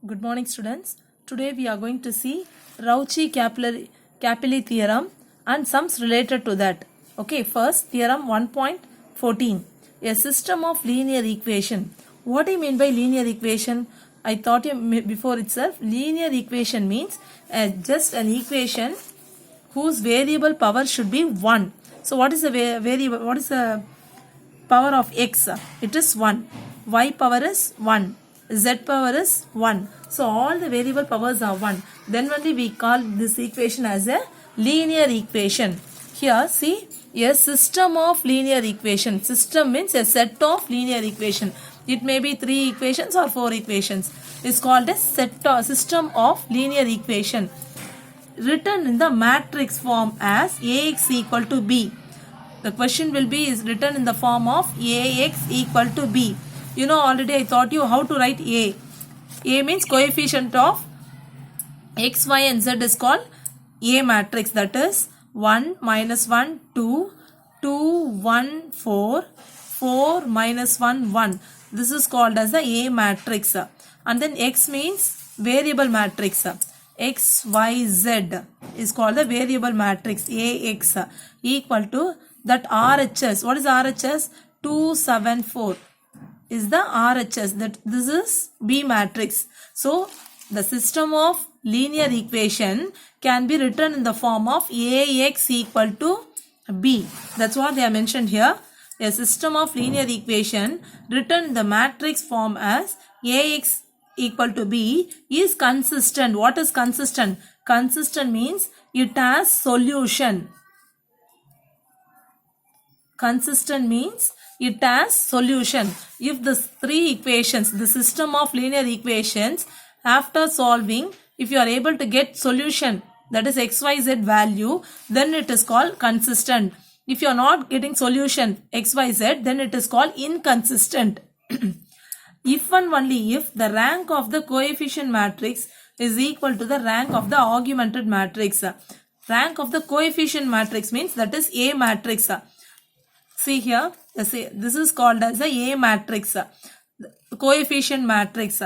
Good morning, students. Today we are going to see Rauchi-Capelli theorem and sums related to that. Okay, first theorem 1.14. A system of linear equation. What do you mean by linear equation? I thought before itself. Linear equation means just an equation whose variable power should be 1. So what is the variable? What is the power of x? It is 1. Y power is 1. Z power is 1. So all the variable powers are 1. Then only we call this equation as a linear equation. Here see a system of linear equation. System means a set of linear equation. It may be 3 equations or 4 equations. It's called a system of linear equation. Written in the matrix form as Ax equal to B. The question will be is written in the form of Ax equal to B. You know already I taught you how to write A. A means coefficient of x, y and z is called A matrix. That is 1, minus 1, 2, 2, 1, 4, 4, minus 1, 1. This is called as the A matrix. And then x means variable matrix. X, Y, Z is called the variable matrix AX equal to that RHS. What is RHS? 2, 7, 4 is the RHS. That this is B matrix. So the system of linear equation can be written in the form of AX equal to B. That's what they have mentioned here. A system of linear equation written in the matrix form as AX equal to B is consistent. What is consistent? Consistent means it has solution. Consistent means it has solution. If the 3 equations, the system of linear equations, after solving, if you are able to get solution, that is xyz value, then it is called consistent. If you are not getting solution xyz, then it is called inconsistent. If and only if the rank of the coefficient matrix is equal to the rank of the augmented matrix. Rank of the coefficient matrix means that is A matrix. See here, this is called as the A matrix, coefficient matrix.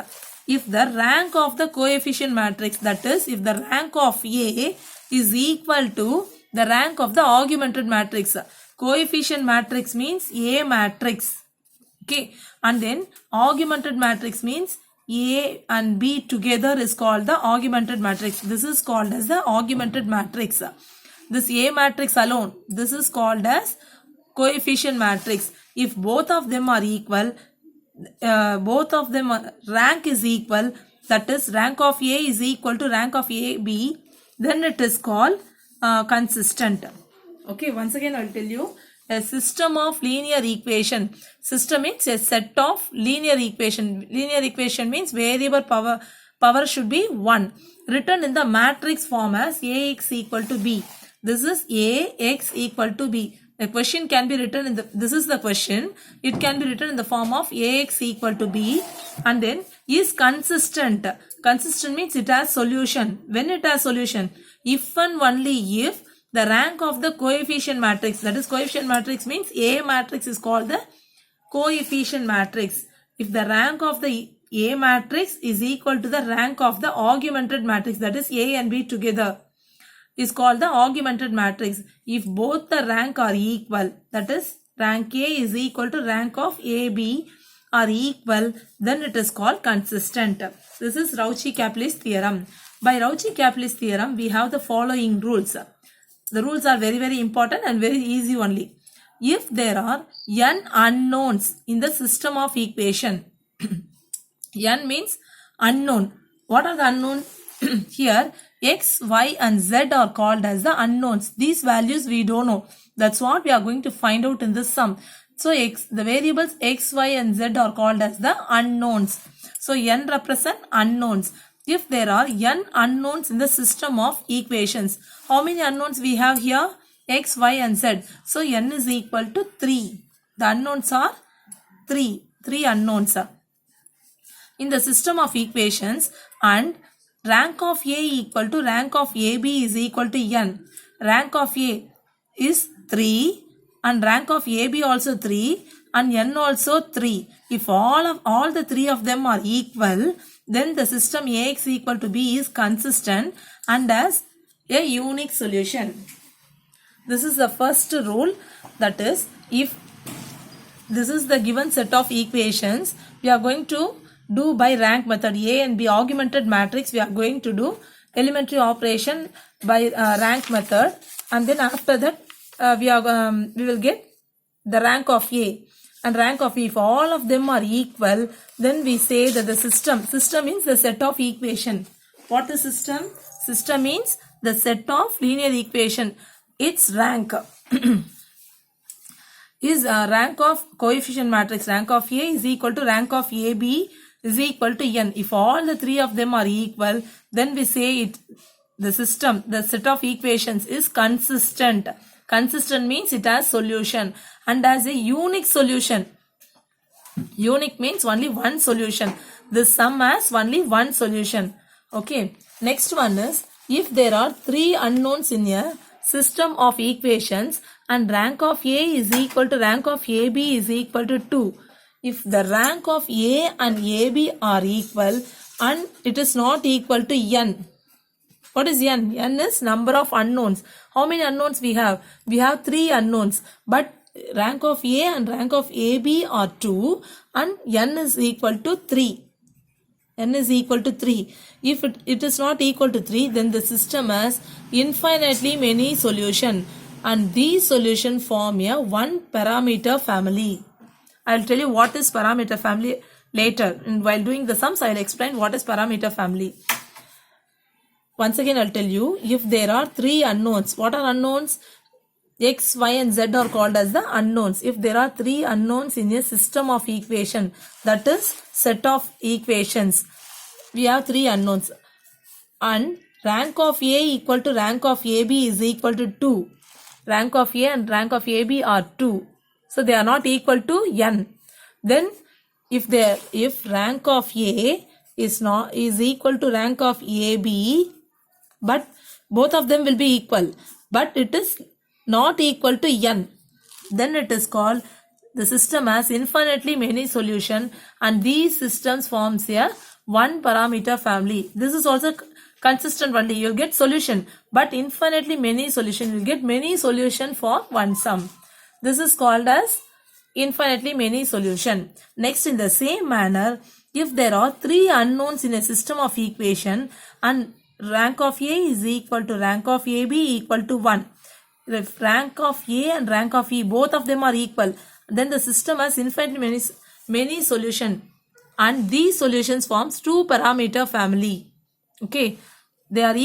If the rank of the coefficient matrix, that is, if the rank of A is equal to the rank of the augmented matrix, coefficient matrix means A matrix. Okay, and then augmented matrix means A and B together is called the augmented matrix. This is called as the augmented matrix. This A matrix alone, this is called as coefficient matrix. If both of them are equal, rank is equal, that is rank of A is equal to rank of AB, then it is called consistent. Okay, once again I will tell you, a system of linear equation. System means a set of linear equation. Linear equation means variable power should be 1. Written in the matrix form as Ax equal to B. This is Ax equal to B. The question can be written in the, this is the question. It can be written in the form of Ax equal to B and then is consistent. Consistent means it has solution. When it has solution? If and only if the rank of the coefficient matrix, that is coefficient matrix means A matrix is called the coefficient matrix. If the rank of the A matrix is equal to the rank of the augmented matrix, that is A and B together, is called the augmented matrix. If both the rank are equal, that is rank A is equal to rank of AB are equal, then it is called consistent. This is Rauchi-Capelli's theorem. By Rauchi-Capelli's theorem, we have the following rules. The rules are very, very important and very easy only. If there are n unknowns in the system of equation, n means unknown. What are the unknowns? Here, x, y and z are called as the unknowns. These values we don't know. That's what we are going to find out in this sum. So, the variables x, y and z are called as the unknowns. So, n represent unknowns. If there are n unknowns in the system of equations, how many unknowns we have here? X, y and z. So, n is equal to 3. The unknowns are 3. 3 unknowns. In the system of equations, and rank of A equal to rank of AB is equal to n. Rank of A is 3 and rank of AB also 3 and n also 3. If all the 3 of them are equal, then the system Ax equal to B is consistent and has a unique solution. This is the first rule, that is, if this is the given set of equations, we are going to do by rank method. A and B augmented matrix, we are going to do elementary operation by rank method, and then after that we will get the rank of A and rank of E. If all of them are equal, then we say that the system means the set of equation. What is system? System means the set of linear equation. Its rank is rank of coefficient matrix. Rank of A is equal to rank of AB is equal to n. If all the three of them are equal, then we say the system, the set of equations is consistent. Consistent means it has solution and has a unique solution. Unique means only one solution. This sum has only one solution. Okay. Next one is, if there are three unknowns in a system of equations and rank of A is equal to rank of AB is equal to 2. If the rank of A and AB are equal and it is not equal to n. What is n? N is number of unknowns. How many unknowns we have? We have 3 unknowns. But rank of A and rank of AB are 2 and n is equal to 3. N is equal to 3. If it is not equal to 3, then the system has infinitely many solutions, and these solutions form a one parameter family. I will tell you what is parameter family later. And while doing the sums, I will explain what is parameter family. Once again, I will tell you, if there are 3 unknowns. What are unknowns? X, Y and Z are called as the unknowns. If there are 3 unknowns in a system of equation, that is set of equations, we have 3 unknowns, and rank of A equal to rank of AB is equal to 2. Rank of A and rank of AB are 2. So they are not equal to n. Then if rank of A is equal to rank of AB, but both of them will be equal, but it is not equal to n, then it is called the system has infinitely many solutions, and these systems forms a one parameter family. This is also consistent only. You will get solution, but infinitely many solutions. You will get many solutions for one sum. This is called as infinitely many solution. Next, in the same manner, if there are 3 unknowns in a system of equation and rank of A is equal to rank of AB equal to 1. If rank of A and rank of E, both of them are equal, then the system has infinitely many solutions, and these solutions forms 2 parameter family. Okay, they are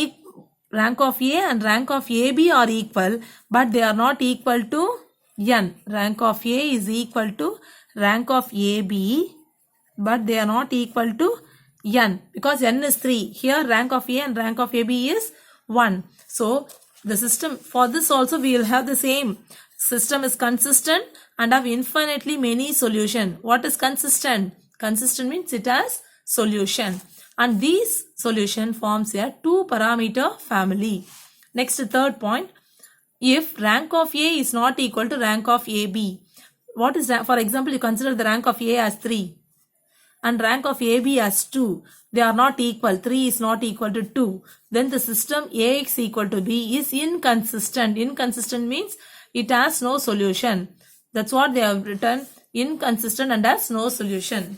rank of A and rank of AB are equal, but they are not equal to n. Rank of A is equal to rank of AB, but they are not equal to n, because n is 3. Here rank of A and rank of AB is 1. So the system, for this also we will have the same. System is consistent and have infinitely many solutions. What is consistent? Consistent means it has solution, and these solution forms a 2 parameter family. Next, third point. If rank of A is not equal to rank of AB, what is that? For example, you consider the rank of A as 3 and rank of AB as 2. They are not equal. 3 is not equal to 2. Then the system Ax equal to B is inconsistent. Inconsistent means it has no solution. That's what they have written. Inconsistent and has no solution.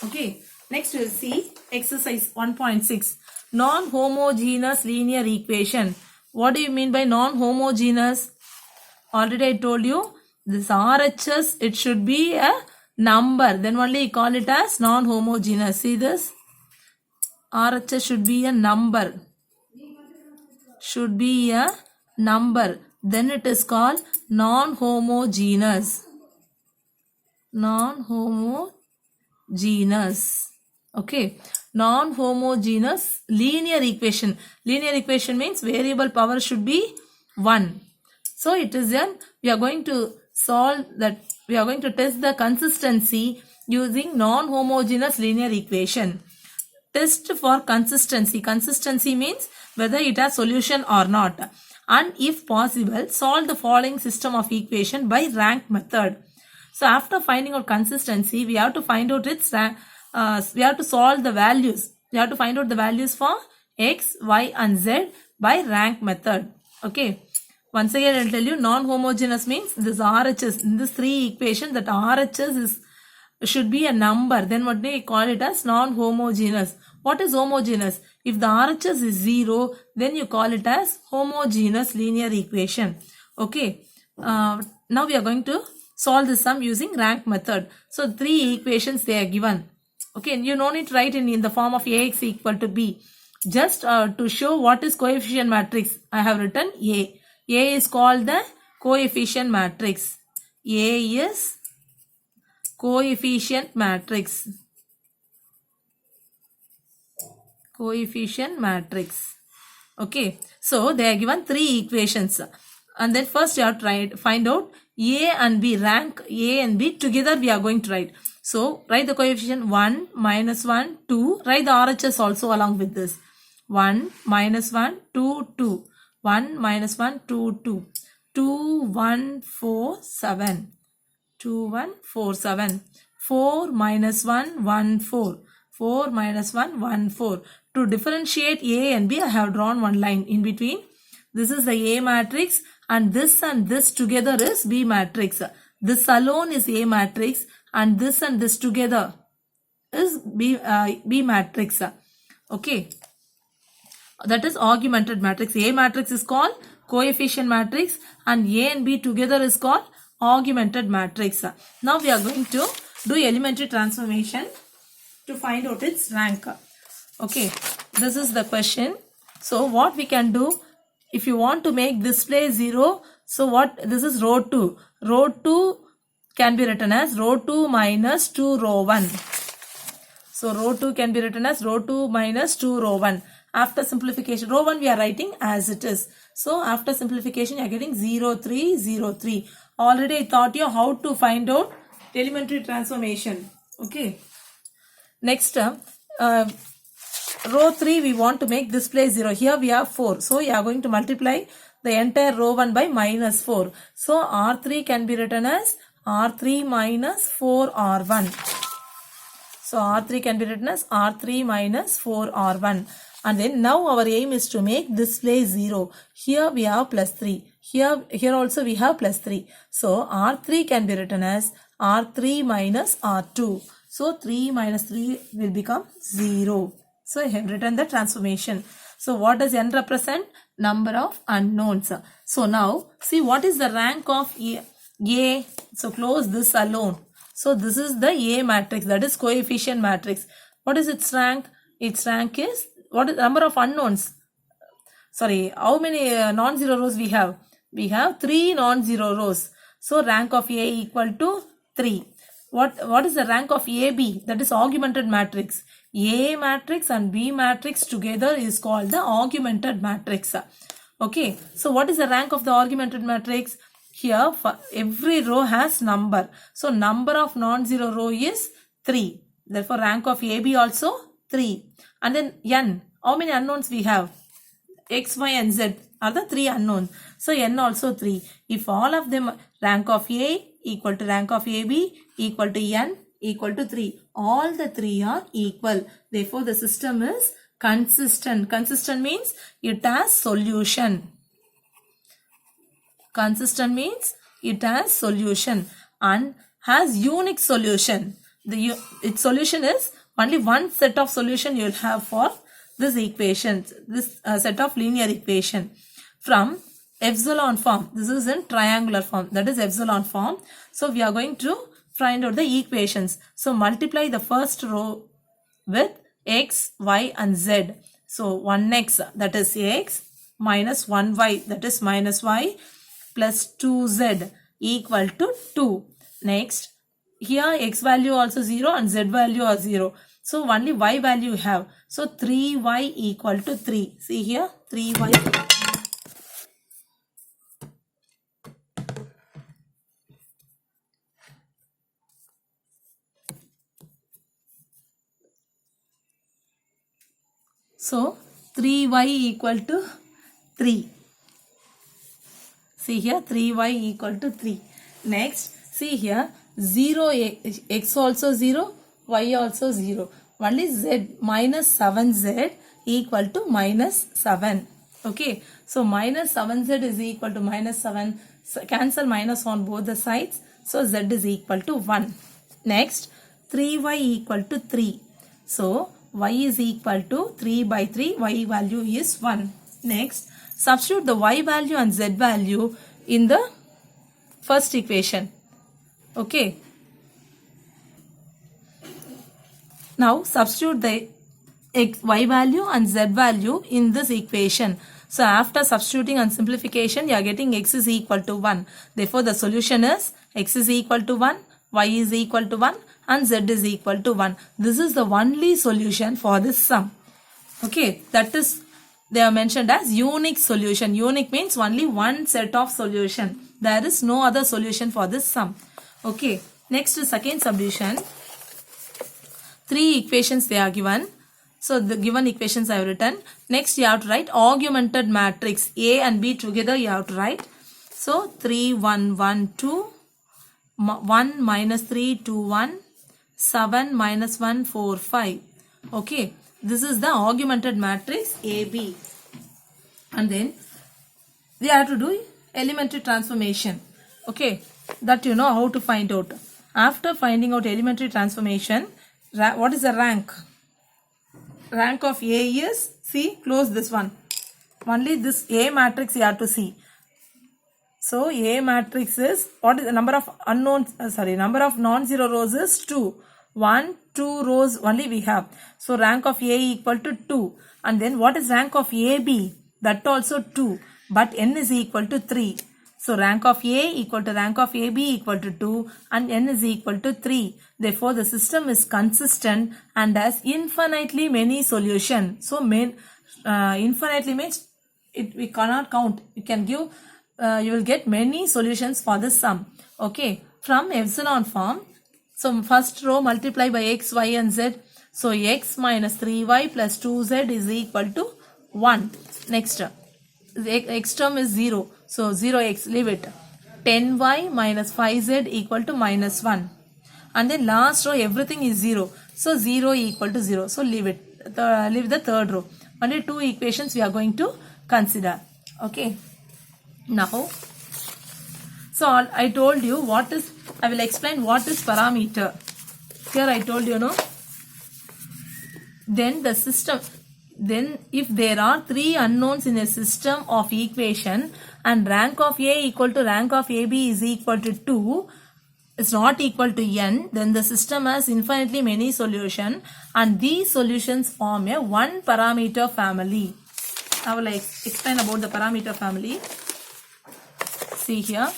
Okay. Next we'll see exercise 1.6. Non-homogeneous linear equation. What do you mean by non-homogeneous? Already I told you, this RHS, it should be a number. Then only you call it as non-homogeneous. See this? RHS should be a number. Should be a number. Then it is called non-homogeneous. Non-homogeneous. Okay. Non-homogeneous linear equation. Linear equation means variable power should be 1. So it is then we are going to solve that. We are going to test the consistency using non-homogeneous linear equation. Test for consistency. Consistency means whether it has solution or not. And if possible, solve the following system of equation by rank method. So after finding out consistency, we have to find out its rank. We have to solve the values. You have to find out the values for x, y and z by rank method. Okay. Once again, I will tell you non-homogeneous means this RHS, in this three equation that RHS should be a number. Then what they call it as non-homogeneous. What is homogeneous? If the RHS is 0, then you call it as homogeneous linear equation. Okay. Now we are going to solve this sum using rank method. So three equations they are given. Okay, you no need to write in the form of Ax equal to B. Just to show what is coefficient matrix, I have written A. A is called the coefficient matrix. A is coefficient matrix. Coefficient matrix. Okay, so they are given three equations. And then first you have to find out A and B, rank A and B together we are going to write. So write the coefficient 1, minus 1, 2. Write the RHS also along with this. 1, minus 1, 2, 2. 1, minus 1, 2, 2. 2, 1, 4, 7. 2, 1, 4, 7. 4, minus 1, 1, 4. 4, minus 1, 1, 4. To differentiate A and B, I have drawn one line in between. This is the A matrix and this together is B matrix. This alone is A matrix and this together is B matrix. Okay. That is augmented matrix. A matrix is called coefficient matrix and A and B together is called augmented matrix. Now we are going to do elementary transformation to find out its rank. Okay, this is the question. So what we can do, if you want to make display 0, so this is row 2. Row 2 can be written as row 2 minus 2 row 1. So row 2 can be written as row 2 minus 2 row 1. After simplification, row 1 we are writing as it is. So after simplification you are getting 0, 3, 0, 3. Already I taught you how to find out elementary transformation. Okay. Next, row 3 we want to make display 0. Here we have 4. So you are going to multiply the entire row 1 by minus 4. So R3 can be written as R3 minus 4R1. So R3 can be written as R3 minus 4R1. And then now our aim is to make display 0. Here we have plus 3. Here also we have plus 3. So R3 can be written as R3 minus R2. So 3 minus 3 will become 0. So I have written the transformation. So what does n represent? Number of unknowns. So now see what is the rank of A. So close this alone. So this is the A matrix, that is coefficient matrix. What is its rank? Its rank is, what is the number of unknowns? Sorry, how many non-zero rows we have? We have 3 non-zero rows. So rank of A equal to 3. What is the rank of AB? That is augmented matrix. A matrix and B matrix together is called the augmented matrix. Okay, so what is the rank of the augmented matrix? Here for every row has number. So number of non-zero row is 3. Therefore rank of AB also 3. And then n. How many unknowns we have? X, Y and Z are the 3 unknowns. So n also 3. If all of them rank of A equal to rank of AB equal to n equal to 3. All the 3 are equal. Therefore the system is consistent. Consistent means it has solution. Consistent means it has solution and has unique solution. Its solution is only one set of solution you will have for this equation, this set of linear equation from epsilon form. This is in triangular form, that is epsilon form. So we are going to find out the equations. So multiply the first row with x, y and z. So 1x, that is x, minus 1y, that is minus y, plus 2z equal to 2. Next, here x value also 0 and z value are 0. So only y value you have. So 3y equal to 3. See here, 3y. So 3y equal to 3. See here 3y equal to 3. Next, see here 0 x also 0, y also 0. only z minus 7z equal to minus 7. Okay, so minus 7z is equal to minus 7. So cancel minus on both the sides. So z is equal to 1. Next, 3y equal to 3. So y is equal to 3 by 3. Y value is 1. Next, substitute the y value and z value in the first equation. Okay. Now substitute the y value and z value in this equation. So after substituting and simplification, you are getting x is equal to 1. Therefore, the solution is x is equal to 1, y is equal to 1 and z is equal to 1. This is the only solution for this sum. Okay, that is they are mentioned as unique solution. Unique means only one set of solution. There is no other solution for this sum. Okay, next second subdivision. 3 equations they are given. So the given equations I have written. Next you have to write augmented matrix. A and B together you have to write. So 3, 1, 1, 2. 1 minus 3, 2, 1. 7 minus 1, 4, 5. Okay. This is the augmented matrix AB. And then we have to do elementary transformation. Okay. That you know how to find out. After finding out elementary transformation, what is the rank? Rank of A is, see, close this one. Only this A matrix you have to see. So A matrix is, what is the number of unknowns, number of non-zero rows is 2. 1, 2 rows only we have. So rank of A equal to 2. And then what is rank of AB? That also 2. But N is equal to 3. So rank of A equal to rank of AB equal to 2 and N is equal to 3. Therefore, the system is consistent and has infinitely many solutions. So infinitely means we cannot count. You can give, you will get many solutions for this sum. Okay, from epsilon form. So first row multiply by x, y and z. So x minus 3y plus 2z is equal to 1. Next, x term is 0. So 0x, leave it. 10y minus 5z equal to minus 1. And then last row everything is 0. So 0 equal to 0. So leave it. Leave the third row. Only 2 equations we are going to consider. Okay. Now, so I told you what is, I will explain what is parameter. Here I told you, no. Then the system, then if there are 3 unknowns in a system of equation and rank of A equal to rank of AB is equal to 2, is not equal to n, then the system has infinitely many solutions and these solutions form a one parameter family. I will explain about the parameter family. See here.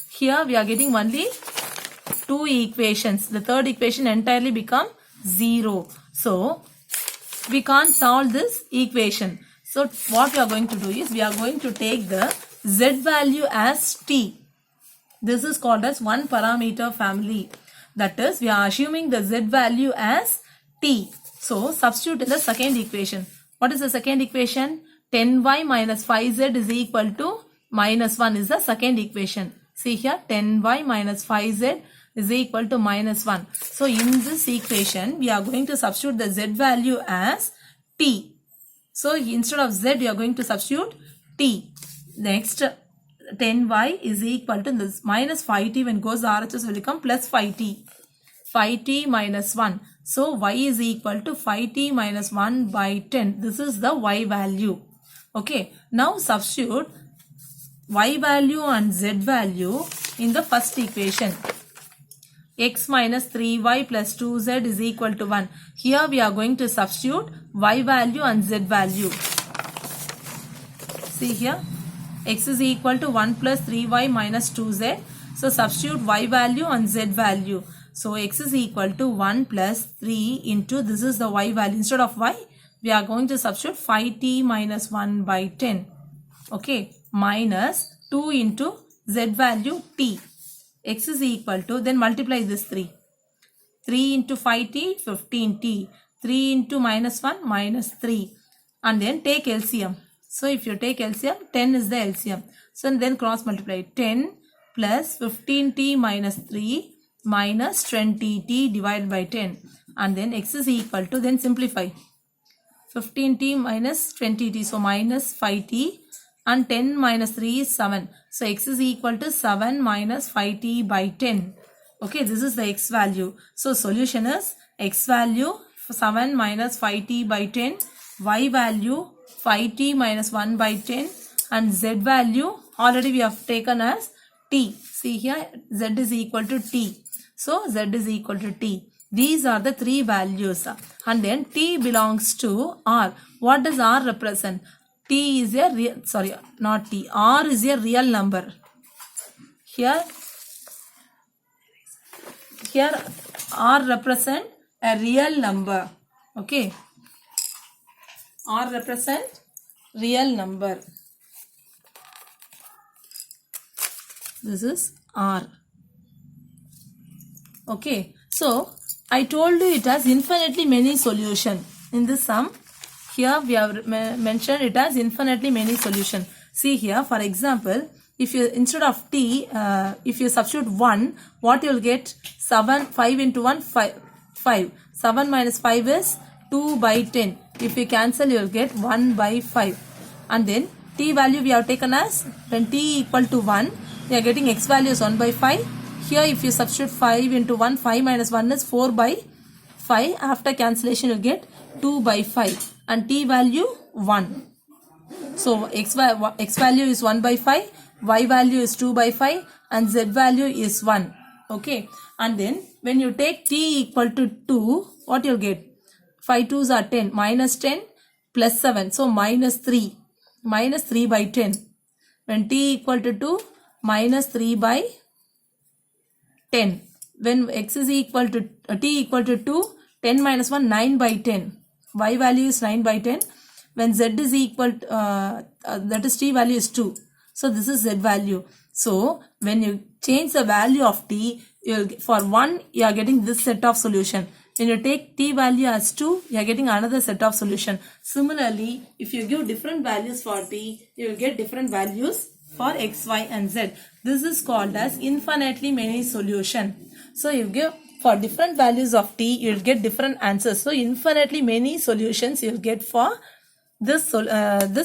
Here we are getting only 2 equations. The third equation entirely become 0. So we can't solve this equation. So what we are going to do is we are going to take the z value as t. This is called as one parameter family. That is, we are assuming the z value as t. So substitute in the second equation. What is the second equation? 10y minus 5z is equal to minus 1 is the second equation. See here, 10y minus 5z is equal to minus 1. So in this equation, we are going to substitute the z value as t. So instead of z, we are going to substitute t. Next, 10y is equal to this minus 5t. When goes RHS will become plus 5t. 5t minus 1. So y is equal to 5t minus 1 by 10. This is the y value. Okay. Now substitute y value and z value in the first equation. X minus 3y plus 2z is equal to 1. Here we are going to substitute y value and z value. See here. X is equal to 1 plus 3y minus 2z. So substitute y value and z value. So x is equal to 1 plus 3 into, this is the y value. Instead of y, we are going to substitute 5t minus 1 by 10. Okay. Minus 2 into z value t. X is equal to, then multiply this 3. 3 into 5t, 15t. 3 into minus 1, minus 3. And then take LCM. So if you take LCM, 10 is the LCM. So then cross multiply. 10 plus 15t minus 3 minus 20t divided by 10. and then x is equal to, then simplify, 15t minus 20t, so minus 5t, and 10 minus 3 is 7, so x is equal to 7 minus 5t by 10. Okay, this is the x value. So solution is x value 7 minus 5t by 10, y value 5t minus 1 by 10, and z value already we have taken as t. See here, z is equal to t. So z is equal to t. These are the three values, and then t belongs to r. What does r represent? T is a real, sorry, not t, r is a real number. Here r represent a real number. Okay, r represent real number. This is r. Okay, so I told you it has infinitely many solution. In this sum, here we have mentioned it has infinitely many solution. See here, for example, if you instead of t, if you substitute 1, what you will get? 5 into 1, 5. 7 minus 5 is 2 by 10. If you cancel, you will get 1 by 5. And then t value we have taken as, when t equal to 1, we are getting x value is 1 by 5. Here if you substitute 5 into 1, 5 minus 1 is 4 by 5. After cancellation you get 2 by 5 and t value 1. So x value is 1 by 5, y value is 2 by 5 and z value is 1. Okay, and then when you take t equal to 2, what you'll get? 5 2s are 10, minus 10 plus 7, so minus 3 by 10. When t equal to 2, minus 3 by 10. When x is equal to t equal to 2, 10 minus 1, 9 by 10. Y value is 9 by 10. When z is equal to, that is t value is 2. So this is z value. So when you change the value of t, for 1 you are getting this set of solution. When you take t value as 2, you are getting another set of solution. Similarly, if you give different values for t, you will get different values for x, y and z. This is called as infinitely many solution. So you give for different values of t, you will get different answers. So infinitely many solutions you will get for this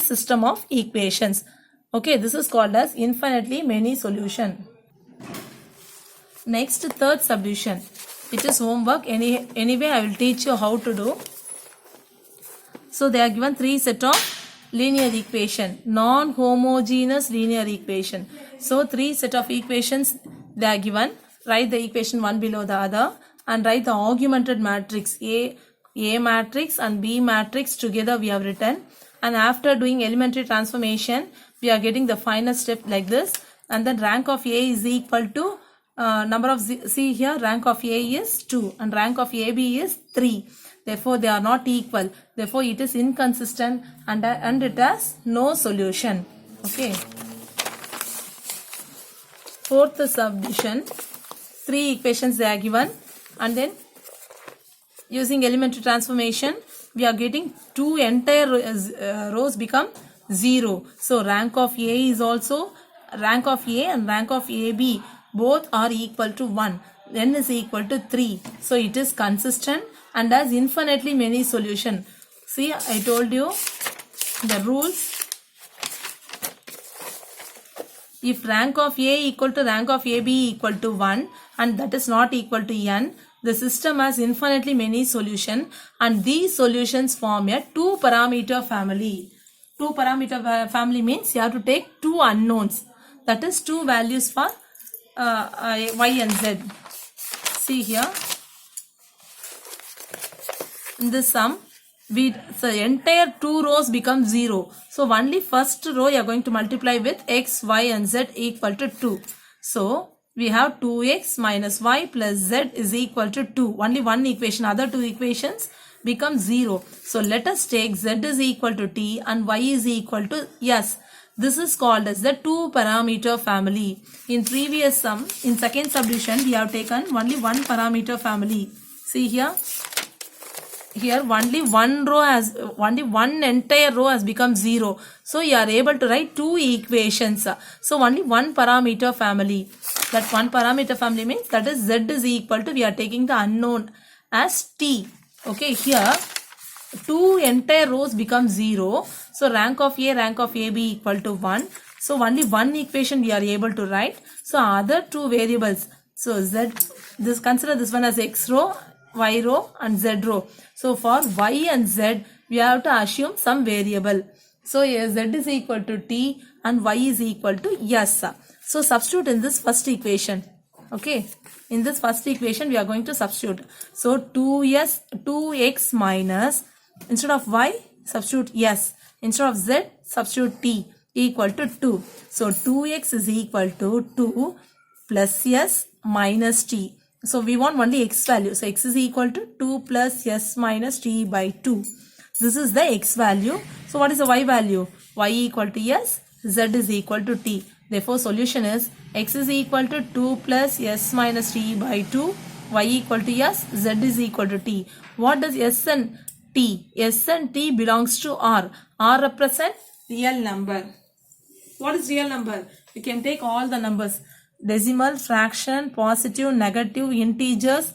system of equations. Okay, this is called as infinitely many solution. Next, third subdivision. It is homework. Anyway, I will teach you how to do. So they are given 3 set of linear equation, non-homogeneous linear equation. So 3 set of equations they are given. Write the equation one below the other and write the augmented matrix A matrix and B matrix together we have written. And after doing elementary transformation, we are getting the final step like this. And then rank of A is equal to number of see here, rank of A is 2 and rank of AB is 3. Therefore, they are not equal. Therefore, it is inconsistent and it has no solution. Okay. Fourth subdivision, 3 equations they are given, and then using elementary transformation, we are getting 2 entire rows become 0. So rank of A is also, rank of A and rank of AB both are equal to 1. N is equal to 3. So it is consistent and has infinitely many solution. See, I told you the rules. If rank of A equal to rank of AB equal to 1 and that is not equal to n, the system has infinitely many solution and these solutions form a 2-parameter family. 2-parameter family means you have to take 2 unknowns. That is 2 values for y and z. See here, in this sum, so entire 2 rows become 0. So only first row you are going to multiply with x, y and z equal to 2. So we have 2x minus y plus z is equal to 2. Only one equation, other 2 equations become 0. So let us take z is equal to t and y is equal to s. This is called as the 2-parameter family. In previous sum, in second subdivision, we have taken only 1-parameter family. See here. Here only only one entire row has become 0. So you are able to write 2 equations. So only 1-parameter family. That 1-parameter family means that is z is equal to, we are taking the unknown as t. Okay, here 2 entire rows become 0. So rank of A B equal to 1. So only one equation we are able to write. So other two variables. So z, this consider this one as x row, y row and z row. So for y and z we have to assume some variable. So z is equal to t and y is equal to s. So substitute in this first equation. Okay, in this first equation we are going to substitute. So 2x minus, instead of y substitute s, instead of z substitute t, equal to 2. So 2x is equal to 2 plus s minus t. So we want only x value. So x is equal to 2 plus s minus t by 2. This is the x value. So what is the y value? Y equal to s, z is equal to t. Therefore solution is x is equal to 2 plus s minus t by 2, y equal to s, z is equal to t. What does s and t? S and t belongs to R. R represent real number. What is real number? You can take all the numbers. Decimal, fraction, positive, negative, integers,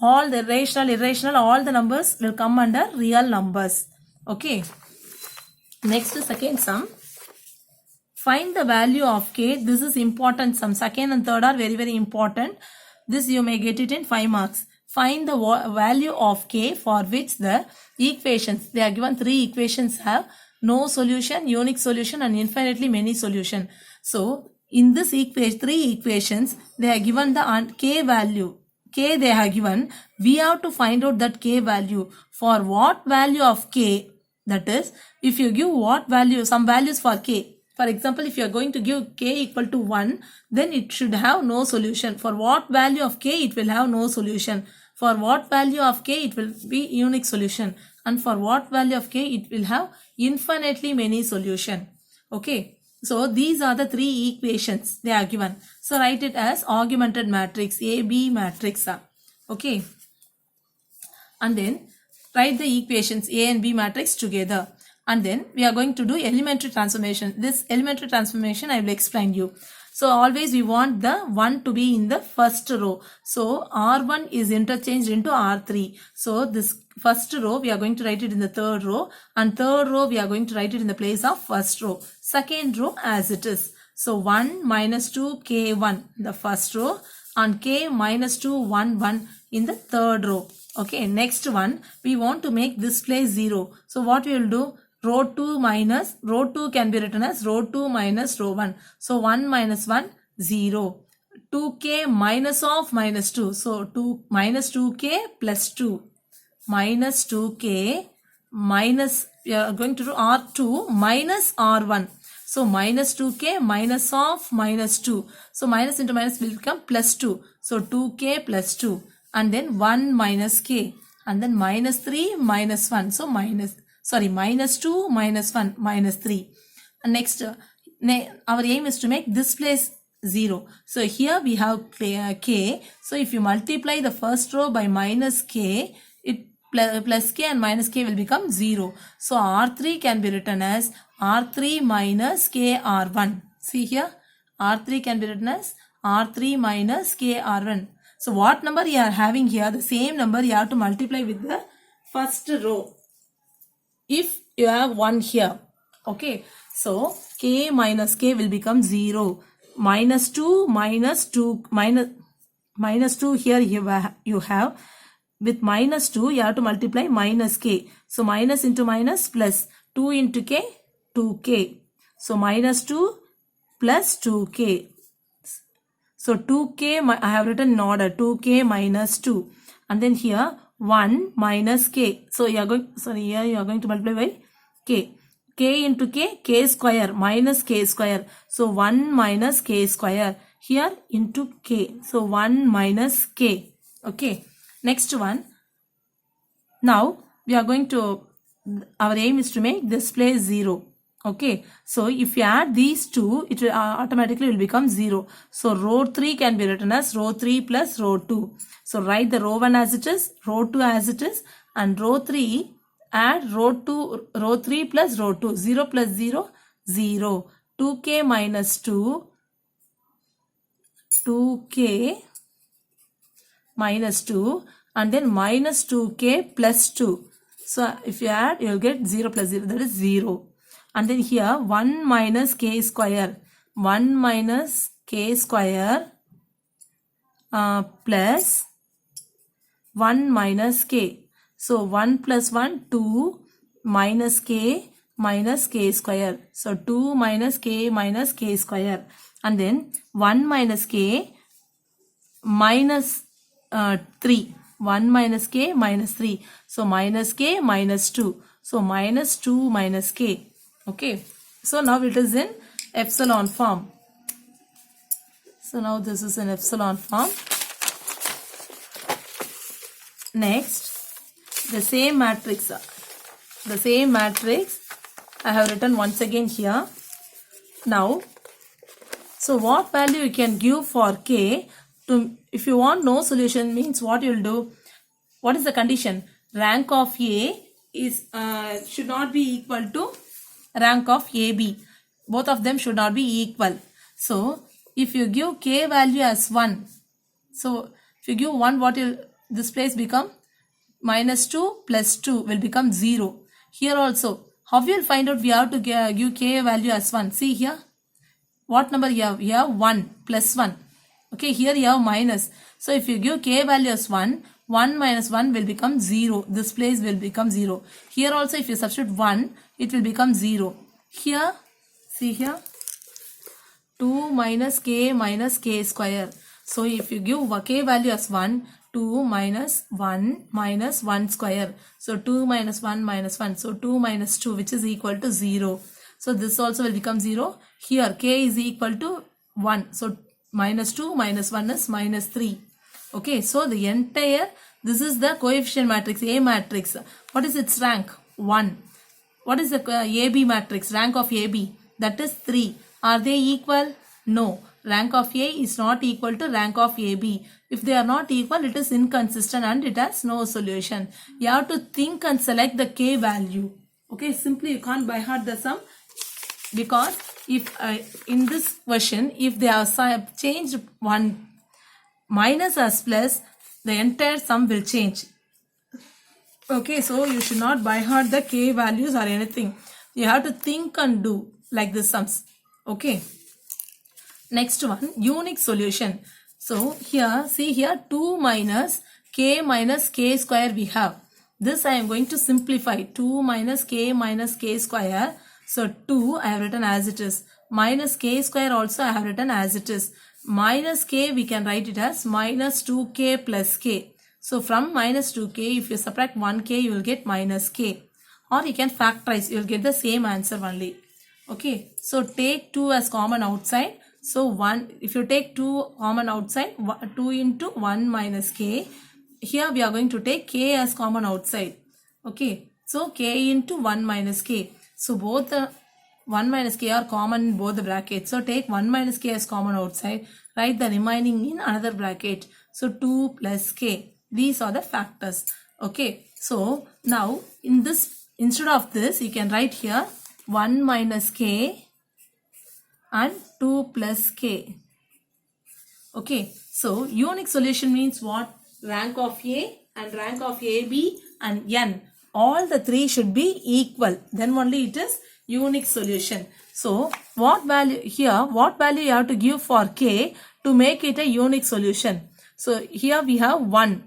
all the rational, irrational, all the numbers will come under real numbers. Okay. Next, second sum. Find the value of k. This is important sum. Second and third are very, very important. This you may get it in 5 marks. Find the value of k for which the equations, they are given 3 equations, have no solution, unique solution and infinitely many solution. So in this 3 equations, they are given the k value. K they have given. We have to find out that k value. For what value of k? That is, if you give what value, some values for k. For example, if you are going to give k equal to 1, then it should have no solution. For what value of k, it will have no solution. For what value of k, it will be unique solution. And for what value of k, it will have infinitely many solution. Okay. So these are the 3 equations they are given. So write it as augmented matrix, A, B matrix. Okay. And then write the equations A and B matrix together. And then we are going to do elementary transformation. This elementary transformation I will explain you. So always we want the 1 to be in the first row. So R1 is interchanged into R3. So this first row we are going to write it in the third row. And third row we are going to write it in the place of first row. Second row as it is. So 1 minus 2 k1 the first row and k minus 2 1 1 in the third row. Okay, next one we want to make this place 0. So what we will do? Row 2 minus, row 2 can be written as row 2 minus row 1. So 1 minus 1, 0. 2k minus of minus 2. So 2 minus 2k plus 2. Minus 2k minus, we are going to do R2 minus R1. So minus 2k minus of minus 2. So minus into minus will become plus 2. So 2k plus 2. And then 1 minus k. And then minus 3 minus 1. So minus 2 minus 1 minus 3. And next, our aim is to make this place 0. So here we have k. So if you multiply the first row by minus k, it plus k and minus k will become 0. So R3 can be written as R3 minus k R1. See here, R3 can be written as R3 minus k R1. So what number you are having here, the same number you have to multiply with the first row. If you have 1 here, okay, so k minus k will become 0. Minus 2 minus 2 minus 2 here you have. With minus 2 you have to multiply minus k. So minus into minus plus 2 into k, 2k. So minus 2 plus 2k. So 2k I have written in order, 2k minus 2. And then here 1 minus k. So you are going, here you are going to multiply by k. K into k square minus k square. So 1 minus k square. Here into k. So 1 minus k. Okay. Next one. Now we are going to, our aim is to make this place 0. Okay. So if you add these two, it will automatically will become 0. So row 3 can be written as row 3 plus row 2. So write the row 1 as it is, row 2 as it is, and row 3 add row 3 plus row 2. 0 plus 0, 0. 2k minus 2, 2k minus 2, and then minus 2k plus 2. So if you add, you will get 0 plus 0, that is 0. And then here 1 minus k square, 1 minus k square plus 1 minus k. So 1 plus 1, 2 minus k square. So 2 minus k square. And then 1 minus k minus 3. 1 minus k minus 3. So minus k minus 2. So minus 2 minus k. Okay. So now it is in epsilon form. So now this is in epsilon form. Next, the same matrix I have written once again here. Now, so what value you can give for k to, if you want no solution, means what you will do, what is the condition? Rank of A is should not be equal to rank of AB. Both of them should not be equal. So if you give k value as 1, so if you give 1, what will this place become? Minus 2 plus 2 will become 0. Here also, how we will find out? We have to give k value as 1. See here, what number you have? You have 1 plus 1. Okay, here you have minus. So if you give k value as 1, 1 minus 1 will become 0. This place will become 0. Here also if you substitute 1, it will become 0. Here, see here, 2 minus k square. So if you give k value as 1, 2 minus 1 minus 1 square. So 2 minus 1 minus 1. So 2 minus 2, which is equal to 0. So this also will become 0. Here k is equal to 1. So minus 2 minus 1 is minus 3. Okay, so the entire, this is the coefficient matrix, A matrix. What is its rank? 1. What is the AB matrix? Rank of AB? That is 3. Are they equal? No. Rank of A is not equal to rank of AB. If they are not equal, it is inconsistent and it has no solution. You have to think and select the k value. Okay, simply you can't by heart the sum, because if in this question, if they have changed one minus as plus, the entire sum will change. Okay, so you should not by heart the k values or anything. You have to think and do like this sums. Okay. Next one, unique solution. So here, see here, 2 minus k square we have. This I am going to simplify. 2 minus k square. So 2 I have written as it is. Minus k square also I have written as it is. Minus k we can write it as minus 2k plus k. So from minus 2k, if you subtract 1k, you will get minus k. Or you can factorize, you will get the same answer only. Okay, so take 2 as common outside. So 1, if you take 2 common outside, 2 into 1 minus k. Here we are going to take k as common outside. Okay, so k into 1 minus k. So both the 1 minus k are common in both the brackets. So take 1 minus k as common outside. Write the remaining in another bracket. So 2 plus k. These are the factors. Okay, so now in this, instead of this, you can write here 1 minus k and 2 plus k. Okay, so unique solution means what? Rank of A and rank of AB and n. All the three should be equal. Then only it is unique solution. So what value here? What value you have to give for k to make it a unique solution? So here we have 1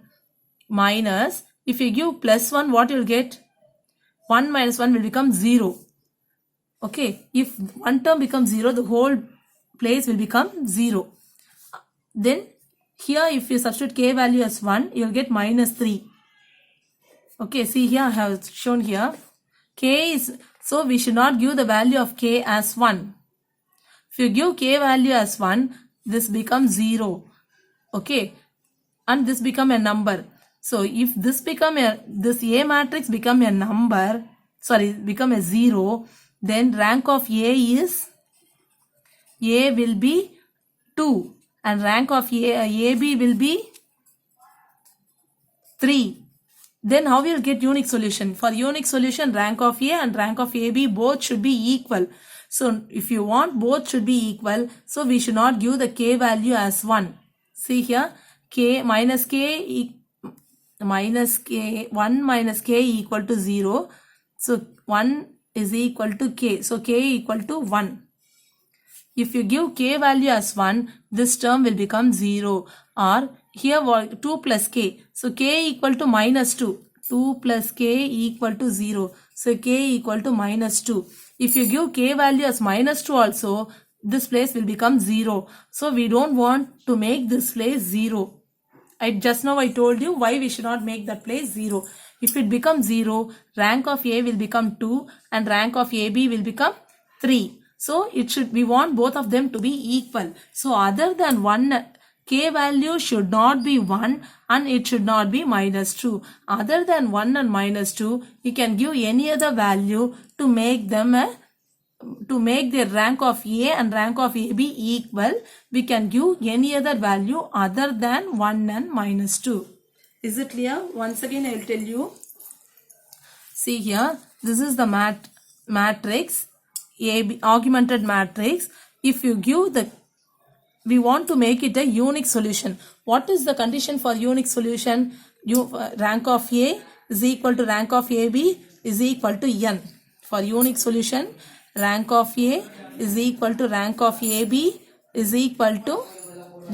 minus. If you give plus 1, what you will get? 1 minus 1 will become 0. Okay, if one term becomes 0, the whole place will become 0. Then here if you substitute k value as 1, you will get minus 3. Okay, see here I have shown here. K is, so we should not give the value of k as 1. If you give k value as 1, this becomes 0. Okay, and this become a number. So if this become a, this A matrix become a number, sorry, become a 0, then rank of A is, A will be 2 and rank of AB will be 3. Then how we will get unique solution? For unique solution, rank of A and rank of AB both should be equal. So if you want both should be equal, so we should not give the k value as 1. See here, k minus k minus k, 1 minus k equal to 0. So 1 is equal to k. So k equal to 1. If you give k value as 1, this term will become 0. Or here 2 plus k. So k equal to minus 2. 2 plus k equal to 0. So k equal to minus 2. If you give k value as minus 2 also, this place will become 0. So we don't want to make this place 0. Just now I told you why we should not make that place 0. If it becomes 0, rank of A will become 2 and rank of AB will become 3. So we want both of them to be equal. So other than 1, k value should not be 1 and it should not be minus 2. Other than 1 and minus 2, you can give any other value to make them to make the rank of A and rank of AB equal. We can give any other value other than 1 and minus 2. Is it clear? Once again I will tell you. See here, this is the matrix AB, augmented matrix. If you give we want to make it a unique solution. What is the condition for unique solution? Rank of A is equal to rank of AB is equal to n. For unique solution, rank of A is equal to rank of AB is equal to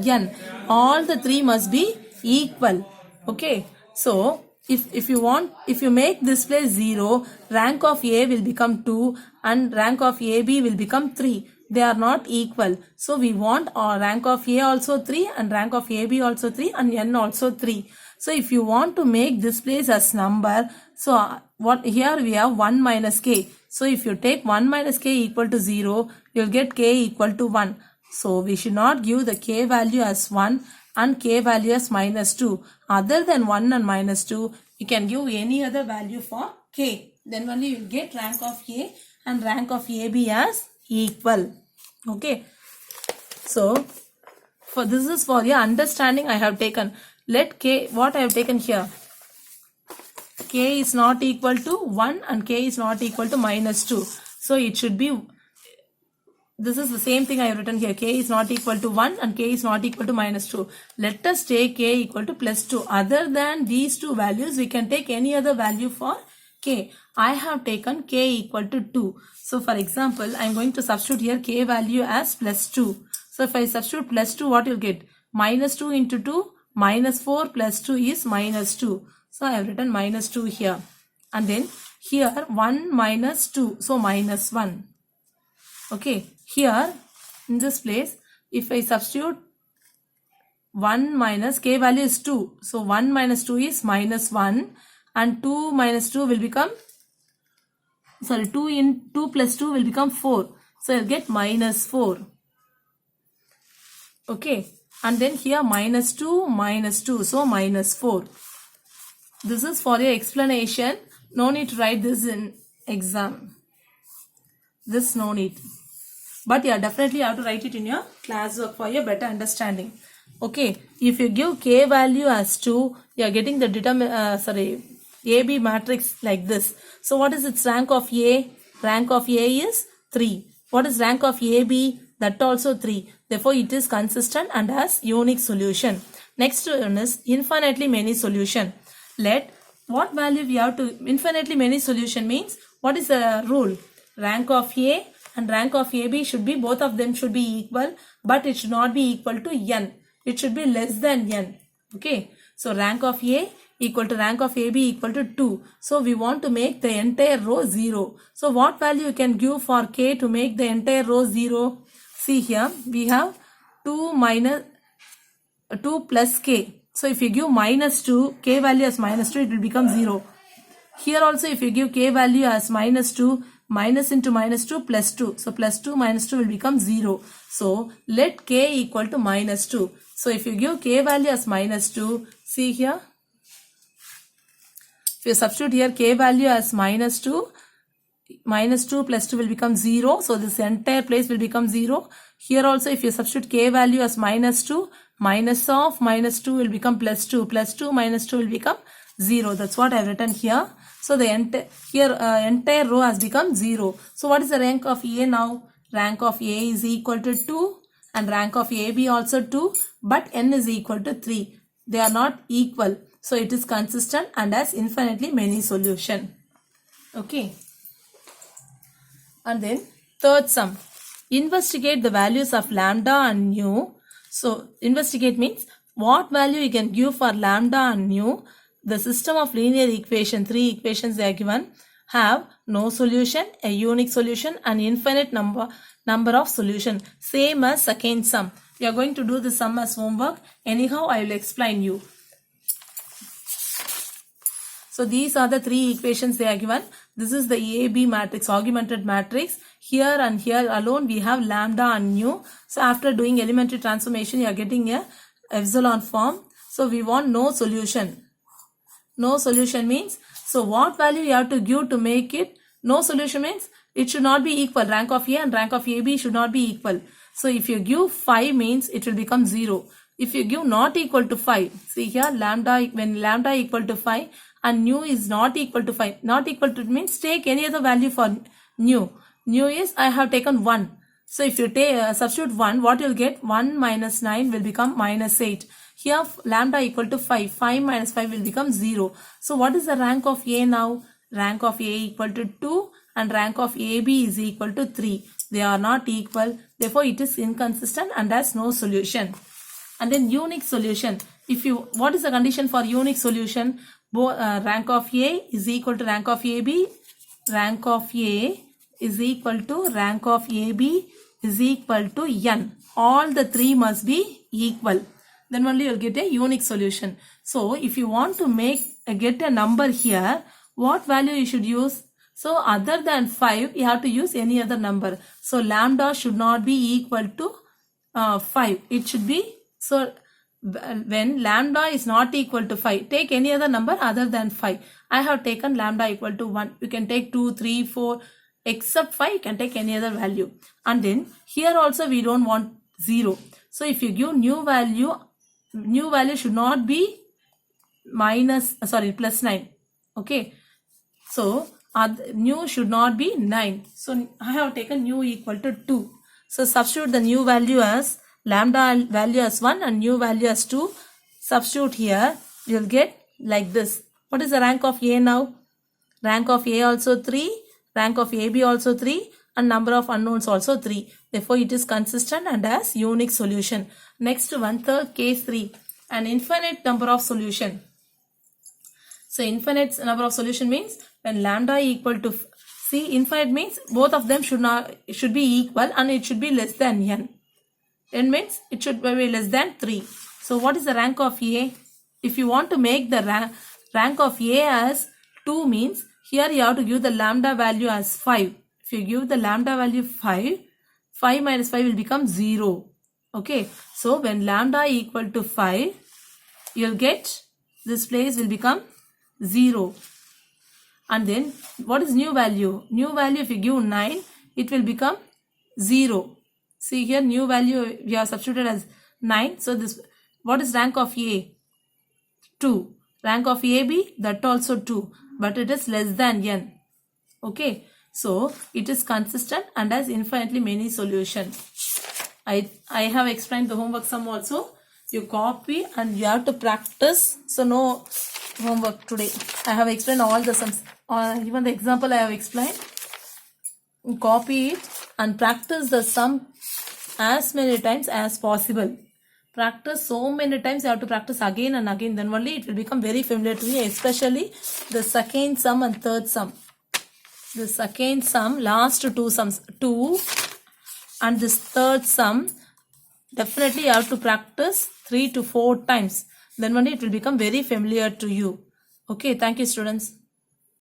n. All the three must be equal. Okay. So if you make this place 0, rank of A will become 2 and rank of AB will become 3. They are not equal. So we want rank of A also 3 and rank of AB also 3 and n also 3. So if you want to make this place as number, so here we have 1 minus k. So if you take 1 minus k equal to 0, you will get k equal to 1. So we should not give the k value as 1 and k value as minus 2. Other than 1 and minus 2, you can give any other value for k. Then only you will get rank of A and rank of AB as equal. Okay. So for this is for your understanding I have taken. Let k, what I have taken here, k is not equal to 1 and k is not equal to minus 2. So it should be, this is the same thing I have written here. K is not equal to 1 and k is not equal to minus 2. Let us take k equal to plus 2. Other than these two values, we can take any other value for k. I have taken k equal to 2. So for example, I am going to substitute here k value as plus 2. So if I substitute plus 2, what you will get? Minus 2 into 2, minus 4 plus 2 is minus 2. So I have written minus 2 here. And then here 1 minus 2. So minus 1. Okay. Here in this place, if I substitute 1 minus k value is 2. So 1 minus 2 is minus 1 and 2 minus 2 will become, 2 plus 2 will become 4. So I'll get minus 4. Okay. And then here minus 2, so minus 4. This is for your explanation. No need to write this in exam. This no need. But yeah, definitely you have to write it in your classwork for your better understanding. Okay. If you give k value as 2, you are getting the AB matrix like this. So what is its rank of A? Rank of A is 3. What is rank of AB? That also 3. Therefore, it is consistent and has unique solution. Next one is infinitely many solution. Let what value we have to, infinitely many solution means, what is the rule? Rank of A and rank of AB should be, both of them should be equal, but it should not be equal to n. It should be less than n. Okay. So rank of A equal to rank of AB equal to 2. So we want to make the entire row 0. So what value you can give for k to make the entire row 0? See here, we have 2 plus k. So if you give minus 2, k value as minus 2, it will become 0. Here also if you give k value as minus 2, minus into minus 2 plus 2. So plus 2 minus 2 will become 0. So let k equal to minus 2. So if you give k value as minus 2, see here. If you substitute here k value as minus 2, minus 2 plus 2 will become 0. So this entire place will become 0. Here also if you substitute k value as minus 2, minus of minus 2 will become plus 2. Plus 2 minus 2 will become 0. That's what I have written here. So the entire row has become 0. So what is the rank of A now? Rank of A is equal to 2 and rank of AB also 2, but n is equal to 3. They are not equal. So it is consistent and has infinitely many solution. Okay. And then third sum. Investigate the values of lambda and nu. So investigate means what value you can give for lambda and nu. The system of linear equation, 3 equations they are given, have no solution, a unique solution, and infinite number of solution. Same as second sum. We are going to do the sum as homework. Anyhow, I will explain you. So these are the 3 equations they are given. This is the AB matrix, augmented matrix. Here and here alone we have lambda and nu. So after doing elementary transformation, you are getting a epsilon form. So we want no solution. No solution means, so what value you have to give to make it? No solution means it should not be equal. Rank of A and rank of AB should not be equal. So if you give 5 means it will become 0. If you give not equal to 5, see here lambda, when lambda equal to 5 and nu is not equal to 5. Not equal to means take any other value for nu. Nu is I have taken 1. So if you take substitute 1, what you'll get? 1 minus 9 will become minus 8. Here lambda equal to 5. 5 minus 5 will become 0. So what is the rank of A now? Rank of A equal to 2 and rank of AB is equal to 3. They are not equal. Therefore it is inconsistent and has no solution. And then unique solution. What is the condition for unique solution? Rank of A is equal to rank of AB. Rank of A is equal to rank of AB is equal to n. All the 3 must be equal. Then only you will get a unique solution. So if you want to get a number here, what value you should use? So other than 5, you have to use any other number. So lambda should not be equal to 5. It should be, so when lambda is not equal to 5, take any other number other than 5. I have taken lambda equal to 1. You can take 2, 3, 4, except 5, you can take any other value. And then here also we don't want 0. So if you give new value should not be plus 9. Okay. So new should not be 9. So I have taken new equal to 2. So substitute the new value as lambda value as 1 and new value as 2. Substitute here. You will get like this. What is the rank of A now? Rank of A also 3. Rank of AB also 3. And number of unknowns also 3. Therefore it is consistent and has unique solution. Next one, third case 3. An infinite number of solution. So infinite number of solution means when lambda equal to, see, infinite means both of them should be equal and it should be less than n. N means it should be less than 3. So what is the rank of A? If you want to make the rank of A as 2 means here you have to give the lambda value as 5. If you give the lambda value 5, 5 minus 5 will become 0. Okay. So when lambda equal to 5, you'll get this place will become 0. And then what is new value? New value if you give 9, it will become 0. See here new value we have substituted as 9. So this, what is rank of A? 2. Rank of AB, that also 2. But it is less than n. Okay. So it is consistent and has infinitely many solutions. I have explained the homework sum also. You copy and you have to practice. So no homework today. I have explained all the sums. Even the example I have explained. Copy it and practice the sum as many times as possible. Practice so many times, you have to practice again and again. Then only it will become very familiar to you, especially the second sum and third sum. The second sum, last two sums, 2 and this third sum, definitely you have to practice 3 to 4 times. Then only it will become very familiar to you. Okay, thank you students.